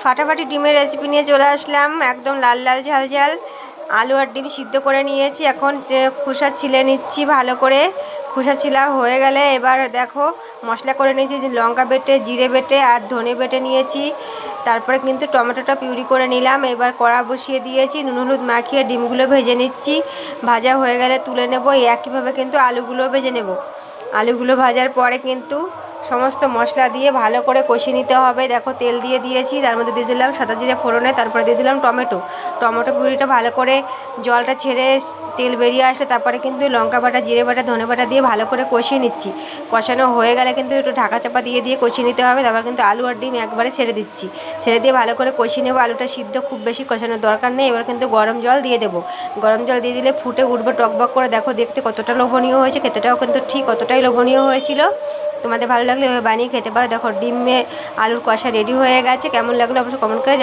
ফাটাফাটি ডিমের রেসিপি নিয়ে চলে আসলাম। একদম লাল লাল ঝাল ঝাল আলু আর ডিম সিদ্ধ করে নিয়েছি। এখন খোসা ছিলে নিচ্ছি ভালো করে। খোসা ছিলা হয়ে গেলে এবার দেখো মশলা করে নিয়েছি, যে লঙ্কা বেটে, জিরে বেটে আর ধনে বেটে নিয়েছি। তারপরে কিন্তু টমেটোটা পিউরি করে নিলাম। এবার কড়া বসিয়ে দিয়েছি, নুন হলুদ মাখিয়ে ডিমগুলো ভেজে নিচ্ছি। ভাজা হয়ে গেলে তুলে নেব। একইভাবে কিন্তু আলুগুলো ভেজে নেব। আলুগুলো ভাজার পরে কিন্তু সমস্ত মশলা দিয়ে ভালো করে কষিয়ে নিতে হবে। দেখো তেল দিয়ে দিয়েছি, তার মধ্যে দিয়ে দিলাম সাদা জিরে ফোড়নে, তারপরে দিয়ে দিলাম টমেটো পিউরিটা ভালো করে জলটা ছেড়ে তেল বেরিয়ে আসলে তারপরে কিন্তু লঙ্কা বাটা, জিরে বাটা, ধনে বাটা দিয়ে ভালো করে কষিয়ে নিচ্ছি। কষানো হয়ে গেলে কিন্তু একটু ঢাকা চাপা দিয়ে কষিয়ে নিতে হবে। তারপর কিন্তু আলু আর ডিম একবারে ছেড়ে দিচ্ছি। ছেড়ে দিয়ে ভালো করে কষিয়ে নেবো। আলুটা সিদ্ধ, খুব বেশি কষানোর দরকার নেই। এবার কিন্তু গরম জল দিয়ে দেবো। গরম জল দিয়ে দিলে ফুটে উঠবে টকবক করে। দেখো দেখতে কতটা লোভনীয় হয়েছে, খেতেটাও কিন্তু ঠিক কতটাই লোভনীয় হয়েছিল। তোমাদের ভালো লাগলে এভাবে বানিয়ে খেতে পারো। দেখো ডিমে আলুর কষা রেডি হয়ে গেছে। কেমন লাগলো অবশ্যই কমেন্ট করে জানাও।